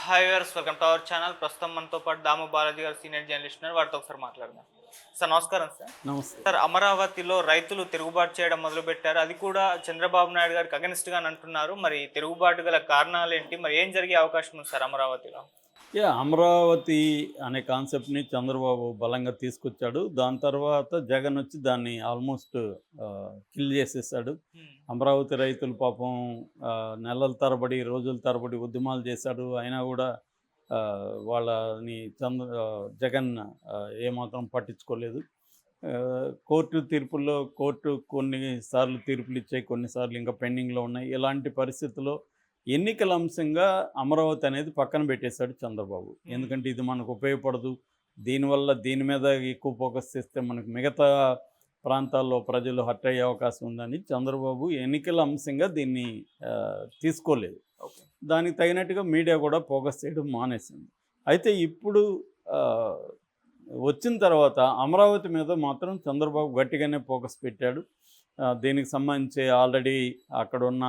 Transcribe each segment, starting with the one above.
Hi viewers, welcome to our channel. ప్రస్తుతం మనతో పాటు దాము బాలాజీ గారు సీనియర్ జర్నలిస్ట్ ఉన్నారు. వారితో ఒకసారి మాట్లాడదాం. సార్ నమస్కారం సార్. నమస్తే. సార్, అమరావతిలో రైతులు తిరుగుబాటు చేయడం మొదలుపెట్టారు. అది కూడా చంద్రబాబు నాయుడు గారికి అగెనిస్ట్‌గా అంటున్నారు. మరి తిరుగుబాటు గల కారణాలేంటి? మరి ఏం జరిగే అవకాశం ఉంది సార్ అమరావతిలో? అమరావతి అనే కాన్సెప్ట్‌ని చంద్రబాబు బలంగా తీసుకొచ్చాడు. దాని తర్వాత జగన్ వచ్చి దాన్ని ఆల్మోస్ట్ కిల్ చేసేసాడు. హ్మ్. అమరావతి రైతులు పాపం నెలల తరబడి, రోజుల తరబడి ఉద్యమాలు చేశాడు. అయినా కూడా వాళ్ళని జగన్ ఏమాత్రం పట్టించుకోలేదు. కోర్టు తీర్పుల్లో కోర్టు కొన్నిసార్లు తీర్పులు ఇచ్చాయి, కొన్నిసార్లు ఇంకా పెండింగ్‌లో ఉన్నాయి. ఇలాంటి పరిస్థితుల్లో ఎన్నికల అంశంగా అమరావతి అనేది పక్కన పెట్టేశాడు చంద్రబాబు. హ్మ్. ఎందుకంటే ఇది మనకు ఉపయోగపడదు. దీనివల్ల దీని మీద ఎక్కువ ఫోకస్ చేస్తే మనకు మిగతా ప్రాంతాల్లో ప్రజలు హర్ట్ అయ్యే అవకాశం ఉందని చంద్రబాబు ఎన్నికల అంశంగా దీన్ని తీసుకోలేదు. ఓకే. దానికి తగినట్టుగా మీడియా కూడా ఫోకస్ చేయడం మానేసింది. అయితే ఇప్పుడు వచ్చిన తర్వాత అమరావతి మీద మాత్రం చంద్రబాబు గట్టిగానే ఫోకస్ పెట్టాడు. దీనికి సంబంధించి ఆల్రెడీ అక్కడున్న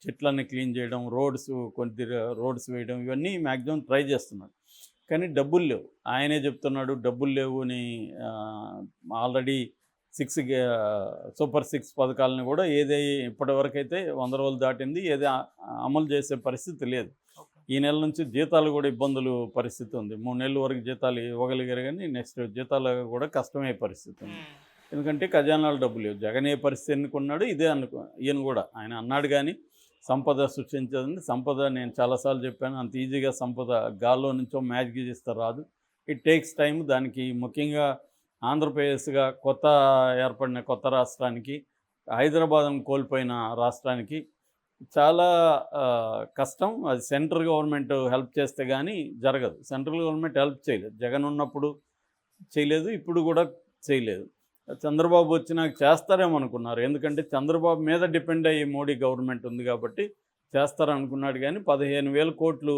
చెట్లన్నీ క్లీన్ చేయడం, రోడ్స్ వేయడం, ఇవన్నీ మ్యాక్సిమం ట్రై చేస్తున్నాడు. కానీ డబ్బులు లేవు. ఆయనే చెప్తున్నాడు డబ్బులు లేవు అని. ఆల్రెడీ 6 సూపర్ 6 పథకాలని కూడా ఇప్పటివరకైతే 100 రోజులు దాటింది, అమలు చేసే పరిస్థితి లేదు. ఓకే. ఈ నెల నుంచి జీతాలు కూడా ఇబ్బందులు పరిస్థితి ఉంది. 3 నెలల వరకు జీతాలు ఇవ్వగలిగారు, కానీ నెక్స్ట్ జీతాలు కూడా కష్టమయ్యే పరిస్థితి ఉంది. హ్మ్. ఎందుకంటే ఖజానాలు డబ్బులు లేవు. జగన్ ఏ పరిస్థితి ఎన్నుకున్నాడు ఇదే ఈయన కూడా ఆయన అన్నాడు. కానీ సంపద సృష్టించదండి. సంపద నేను చాలాసార్లు చెప్పాను, అంత ఈజీగా సంపద గాల్లో నుంచో మ్యాజిక్ చేస్తే రాదు. It takes time. దానికి ముఖ్యంగా ఆంధ్రప్రదేశ్గా ఏర్పడిన కొత్త రాష్ట్రానికి, హైదరాబాద్ను కోల్పోయిన రాష్ట్రానికి చాలా కష్టం. అది సెంట్రల్ గవర్నమెంట్ హెల్ప్ చేస్తే కానీ జరగదు. సెంట్రల్ గవర్నమెంట్ హెల్ప్ చేయలేదు. జగన్ ఉన్నప్పుడు చేయలేదు, ఇప్పుడు కూడా చేయలేదు. చంద్రబాబు వచ్చినాక చేస్తారేమో అనుకున్నారు. ఎందుకంటే చంద్రబాబు మీద డిపెండ్ అయ్యి మోడీ గవర్నమెంట్ ఉంది కాబట్టి చేస్తారనుకున్నాడు. కానీ 15,000 కోట్లు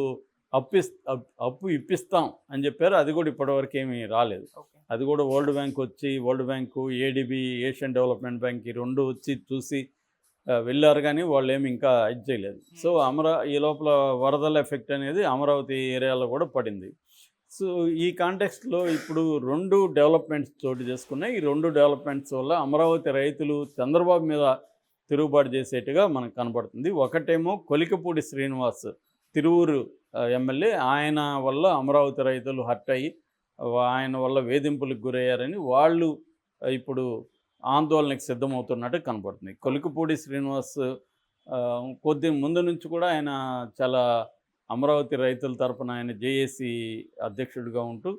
అప్పు ఇప్పిస్తాం అని చెప్పారు. అది కూడా ఇప్పటివరకు ఏమీ రాలేదు. ఓకే. అది కూడా world bank, ADB, Asian development bank, ఈ 2 వచ్చి చూసి వెళ్ళారు. కానీ వాళ్ళు ఏమి ఇంకా ఇది చేయలేదు. సో ఈ లోపల వరదల ఎఫెక్ట్ అనేది అమరావతి ఏరియాలో కూడా పడింది. సో ఈ కాంటెక్స్ట్లో ఇప్పుడు 2 డెవలప్మెంట్స్ చోటు చేసుకున్నాయి. ఈ 2 డెవలప్మెంట్స్ వల్ల అమరావతి రైతులు చంద్రబాబు మీద తిరుగుబాటు చేసేట్టుగా మనకు కనబడుతుంది. ఒకటేమో కొలికపూడి శ్రీనివాస్, తిరువూరు ఎమ్మెల్యే. ఆయన వల్ల అమరావతి రైతులు హర్ట్ అయ్యి ఆయన వల్ల వేధింపులకు గురయ్యారని వాళ్ళు ఇప్పుడు ఆందోళనకు సిద్ధమవుతున్నట్టు కనబడుతుంది. కొలికపూడి శ్రీనివాస్ కొద్ది ముందు నుంచి కూడా ఆయన చాలా అమరావతి రైతుల తరపున ఆయన జేఏసీ అధ్యక్షుడిగా ఉంటూ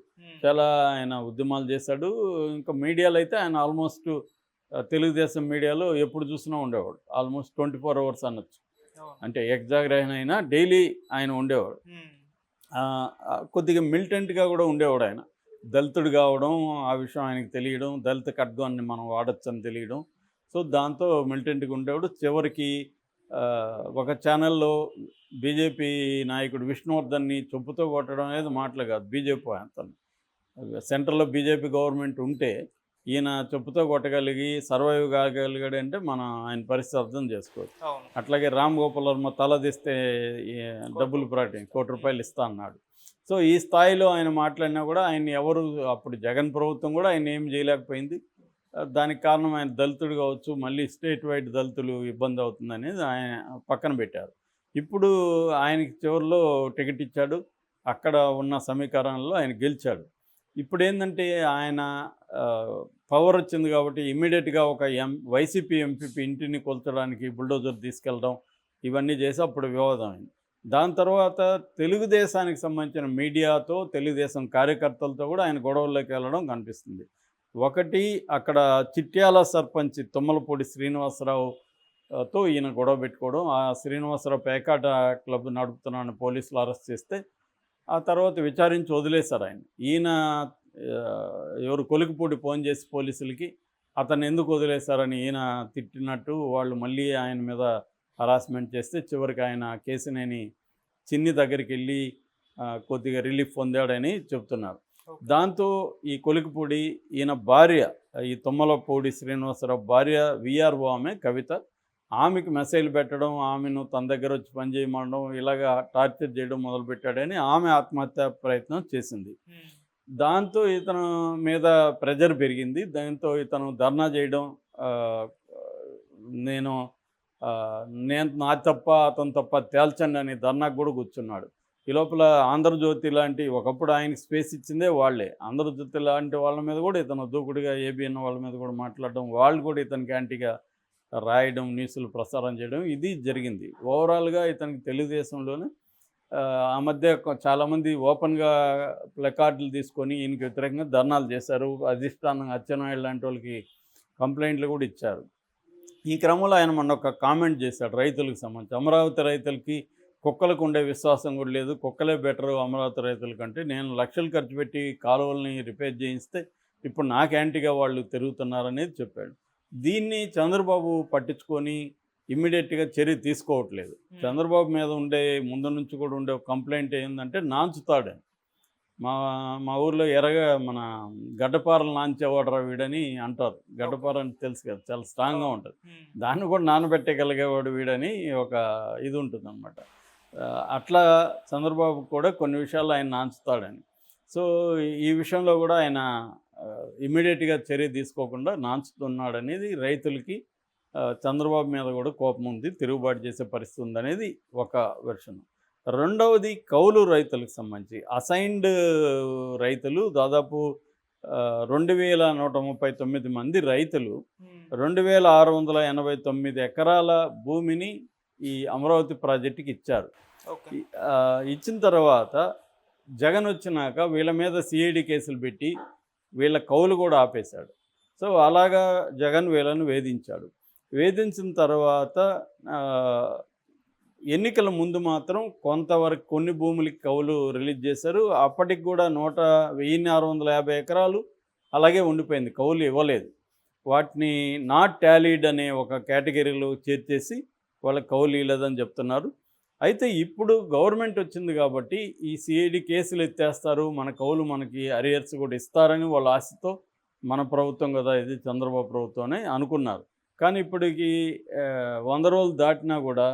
చాలా ఆయన ఉద్యమాలు చేశాడు. ఇంకా మీడియాలో అయితే ఆయన ఆల్మోస్ట్ తెలుగుదేశం మీడియాలో ఎప్పుడు చూసినా ఉండేవాడు. ఆల్మోస్ట్ 24 అవర్స్ అనొచ్చు. అంటే ఎగ్జాగ్రేషన్ అయినా డైలీ ఆయన ఉండేవాడు. కొద్దిగా మిలిటెంట్గా కూడా ఉండేవాడు ఆయన. దళితుడు కావడం, ఆ విషయం ఆయనకు తెలియడం, దళిత ఖడ్గాన్ని మనం వాడచ్చని తెలియడం. సో దాంతో మిలిటెంట్గా ఉండేవాడు. చివరికి ఒక ఛానల్లో బీజేపీ నాయకుడు విష్ణువర్ధన్ని చెప్పుతో కొట్టడం అనేది మాటలు కాదు. బీజేపీ అతను సెంట్రల్లో బీజేపీ గవర్నమెంట్ ఉంటే ఈయన చెప్పుతో కొట్టగలిగి సర్వైవ్ కాగలిగాడంటే మనం ఆయన పరిస్థితి అర్థం చేసుకోవచ్చు. అట్లాగే రామ్ గోపాల్ వర్మ తల తీస్తే డబ్బులు ₹1 కోటి ఇస్తా అన్నాడు. సో ఈ స్థాయిలో ఆయన మాట్లాడినా కూడా ఆయన ఎవరు, అప్పుడు జగన్ ప్రభుత్వం కూడా ఆయన ఏం చేయలేకపోయింది. దానికి కారణం ఆయన దళితుడు కావచ్చు, మళ్ళీ స్టేట్ వైడ్ దళితులు ఇబ్బంది అవుతుందనేది ఆయన పక్కన పెట్టారు. ఇప్పుడు ఆయనకి చివరిలో టికెట్ ఇచ్చాడు. అక్కడ ఉన్న సమీకరణలో ఆయన గెలిచాడు. ఇప్పుడు ఏంటంటే ఆయన పవర్ వచ్చింది కాబట్టి ఇమ్మీడియట్గా ఒక వైసీపీ ఎంపీ ఇంటిని కొల్చడానికి బుల్డోజర్ తీసుకెళ్ళడం, ఇవన్నీ చేసి అప్పుడు వివాదం అయింది. దాని తర్వాత తెలుగుదేశానికి సంబంధించిన మీడియాతో, తెలుగుదేశం కార్యకర్తలతో కూడా ఆయన గొడవల్లోకి వెళ్ళడం కనిపిస్తుంది. ఒకటి, అక్కడ చిట్యాల సర్పంచ్ తుమ్మలపూడి శ్రీనివాసరావుతో ఈయన గొడవ పెట్టుకోవడం. ఆ శ్రీనివాసరావు పేకాట క్లబ్ నడుపుతున్నాను పోలీసులు అరెస్ట్ చేస్తే ఆ తర్వాత విచారించి వదిలేశారు ఆయన. ఈయన ఎవరు కొలికిపూడి ఫోన్ చేసి పోలీసులకి అతను ఎందుకు వదిలేశారని ఈయన తిట్టినట్టు వాళ్ళు మళ్ళీ ఆయన మీద హరాస్మెంట్ చేస్తే చివరికి ఆయన కేసినేని చిన్ని దగ్గరికి వెళ్ళి కొద్దిగా రిలీఫ్ పొందాడని చెప్తున్నారు. దాంతో ఈ కొలికిపూడి ఈయన భార్య, ఈ తుమ్మలపూడి శ్రీనివాసరావు భార్య విఆర్ఓ ఆమె కవిత, ఆమెకి మెసేజ్లు పెట్టడం, ఆమెను తన దగ్గర వచ్చి పని చేయమనడం, ఇలాగా టార్చర్ చేయడం మొదలుపెట్టాడని ఆమె ఆత్మహత్య ప్రయత్నం చేసింది. దాంతో ఇతను మీద ప్రెజర్ పెరిగింది. దాంతో ఇతను ధర్నా చేయడం, ఆహ్, నేను నేను నా తప్ప అతను తప్ప తేల్చండి అని ధర్నాకు కూడా కూర్చున్నాడు. ఈ లోపల ఆంధ్రజ్యోతి లాంటి ఒకప్పుడు ఆయనకి స్పేస్ ఇచ్చిందే వాళ్ళే. ఆంధ్రజ్యోతి లాంటి వాళ్ళ మీద కూడా ఇతను దూకుడుగా ఏబిఎన్ వాళ్ళ మీద కూడా మాట్లాడడం, వాళ్ళు కూడా ఇతనికి యాంటీగా రాయడం, న్యూస్‌లు ప్రసారం చేయడం ఇది జరిగింది. ఓవరాల్‌గా ఇతనికి తెలుగుదేశంలోనే ఆ మధ్య చాలామంది ఓపెన్‌గా ప్లకార్డులు తీసుకొని ఈయనకి వ్యతిరేకంగా ధర్నాలు చేశారు. అధిష్టానం అచ్చెన్నాయుడు లాంటి వాళ్ళకి కంప్లెయింట్లు కూడా ఇచ్చారు. ఈ క్రమంలో ఆయన మొన్న ఒక కామెంట్ చేశాడు రైతులకు సంబంధించి. అమరావతి రైతులకి కుక్కలకు ఉండే విశ్వాసం కూడా లేదు. కుక్కలే బెటరు అమరావతి రైతుల కంటే. నేను లక్షలు ఖర్చు పెట్టి కాలువల్ని రిపేర్ చేయిస్తే ఇప్పుడు నాకు యాంటీగా వాళ్ళు తిరుగుతున్నారనేది చెప్పాడు. దీన్ని చంద్రబాబు పట్టించుకొని ఇమ్మీడియట్‌గా చర్య తీసుకోవట్లేదు. చంద్రబాబు మీద ఉండే ముందు నుంచి కూడా ఉండే ఒక కంప్లైంట్ ఏందంటే నాంచుతాడని. మా మా ఊర్లో మన గడ్డపారలు నాంచేవాడురా వీడని అంటారు. గడ్డపార అంటే తెలుసు కదా, చాలా స్ట్రాంగ్‌గా ఉంటుంది. దాన్ని కూడా నానబెట్టగలిగేవాడు వీడని ఒక ఇది ఉంటుందన్నమాట. అట్లా చంద్రబాబు కూడా కొన్ని విషయాల్లో ఆయన నాంచుతాడని. సో ఈ విషయంలో కూడా ఆయన ఇమ్మీడియట్‌గా చర్య తీసుకోకుండా నాంచుతున్నాడనేది రైతులకి చంద్రబాబు మీద కూడా కోపం ఉంది, తిరుగుబాటు చేసే పరిస్థితి ఉందనేది ఒక వెర్షన్. రెండవది కౌలు రైతులకు సంబంధించి అసైన్డ్ రైతులు దాదాపు 2139 మంది రైతులు 2689 ఎకరాల భూమిని ఈ అమరావతి ప్రాజెక్టుకి ఇచ్చారు. ఇచ్చిన తర్వాత జగన్ వచ్చినాక వీళ్ళ మీద సిఐడి కేసులు పెట్టి వీళ్ళ కౌలు కూడా ఆపేశాడు. సో అలాగా జగన్ వీళ్ళను వేధించాడు. వేధించిన తర్వాత ఎన్నికల ముందు మాత్రం కొంతవరకు కొన్ని భూములకి కౌలు రిలీజ్ చేశారు. అప్పటికి కూడా 1650 ఎకరాలు అలాగే ఉండిపోయింది, కౌలు ఇవ్వలేదు. వాటిని నాట్ టాలీడ్ అనే ఒక కేటగిరీలో చేర్చేసి వాళ్ళకి కౌలు ఇవ్వలేదని చెప్తున్నారు. అయితే ఇప్పుడు గవర్నమెంట్ వచ్చింది కాబట్టి ఈ సిఐడి కేసులు ఎత్తేస్తారు, మన కౌలు మనకి అరియర్స్ కూడా ఇస్తారని వాళ్ళ ఆశతో మన ప్రభుత్వం కదా ఇది చంద్రబాబు ప్రభుత్వం అని అనుకున్నారు. కానీ ఇప్పటికి 100 రోజులు దాటినా కూడా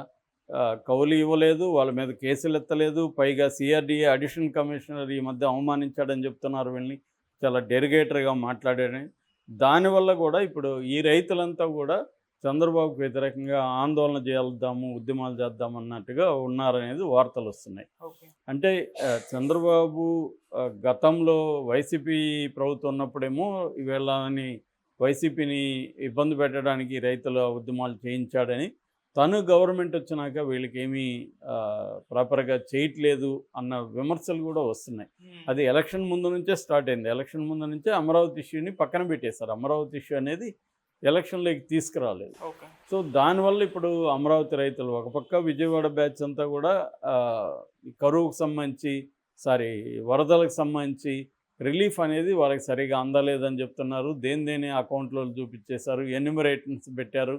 కౌలు ఇవ్వలేదు, వాళ్ళ మీద కేసులు ఎత్తలేదు. పైగా సిఆర్డీఏ అడిషనల్ కమిషనర్ ఈ మధ్య అవమానించాడని చెప్తున్నారు వీళ్ళని, చాలా డెరిగేటర్గా మాట్లాడాడని. దానివల్ల కూడా ఇప్పుడు ఈ రైతులంతా కూడా చంద్రబాబుకు వ్యతిరేకంగా ఆందోళన చేద్దాము, ఉద్యమాలు చేద్దాం అన్నట్టుగా ఉన్నారనేది వార్తలు వస్తున్నాయి. అంటే చంద్రబాబు గతంలో వైసీపీ ప్రభుత్వం ఉన్నప్పుడేమో వీళ్ళని వైసీపీని ఇబ్బంది పెట్టడానికి రైతుల ఉద్యమాలు చేయించాడని, తను గవర్నమెంట్ వచ్చినాక వీళ్ళకి ఏమీ ప్రాపర్గా చేయట్లేదు అన్న విమర్శలు కూడా వస్తున్నాయి. అది ఎలక్షన్ ముందు నుంచే స్టార్ట్ అయింది. ఎలక్షన్ ముందు నుంచే అమరావతి ఇష్యూని పక్కన పెట్టేశారు. అమరావతి ఇష్యూ అనేది ఎలక్షన్లోకి తీసుకురాలేదు. సో దానివల్ల ఇప్పుడు అమరావతి రైతులు ఒక పక్క విజయవాడ బ్యాచ్ అంతా కూడా కరువుకు సంబంధించి వరదలకు సంబంధించి రిలీఫ్ అనేది వాళ్ళకి సరిగా అందలేదని చెప్తున్నారు. దేని అకౌంట్లో చూపించేశారు, ఎన్యూమరేటర్స్ పెట్టారు,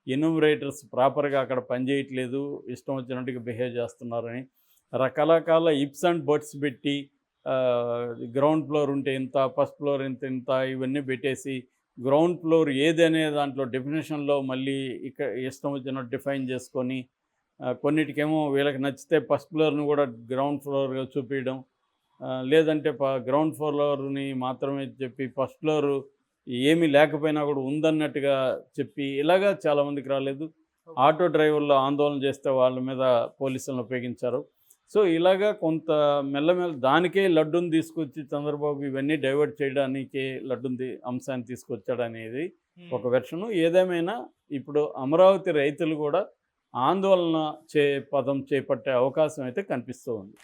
ఎన్యూమరేటర్స్ ప్రాపర్గా అక్కడ పనిచేయట్లేదు, ఇష్టం వచ్చినట్టుగా బిహేవ్ చేస్తున్నారని రకరకాల ఇప్స్ అండ్ బట్స్ పెట్టి గ్రౌండ్ ఫ్లోర్ ఉంటే ఇంత, ఫస్ట్ ఫ్లోర్ ఇంత ఇవన్నీ పెట్టేసి గ్రౌండ్ ఫ్లోర్ ఏదనే దాంట్లో డెఫినేషన్లో మళ్ళీ ఇక్కడ ఇష్టం వచ్చినట్టు డిఫైన్ చేసుకొని కొన్నిటికేమో వీళ్ళకి నచ్చితే ఫస్ట్ ఫ్లోర్ని కూడా గ్రౌండ్ ఫ్లోర్గా చూపించడం, లేదంటే గ్రౌండ్ ఫ్లోర్ని మాత్రమే చెప్పి ఫస్ట్ ఫ్లోరు ఏమీ లేకపోయినా కూడా ఉందన్నట్టుగా చెప్పి ఇలాగా చాలామందికి రాలేదు. ఆటో డ్రైవర్లు ఆందోళన చేస్తే వాళ్ళ మీద పోలీసులను ఉపయోగించారు. సో ఇలాగా కొంత మెల్లమెల్ల దానికే లడ్డూని తీసుకొచ్చి చంద్రబాబు ఇవన్నీ డైవర్ట్ చేయడానికే లడ్డూని అంశాన్ని తీసుకొచ్చాడనేది ఒక వెర్షను. ఏదేమైనా ఇప్పుడు అమరావతి రైతులు కూడా ఆందోళన పదం చేపట్టే అవకాశం అయితే కనిపిస్తూ ఉంది.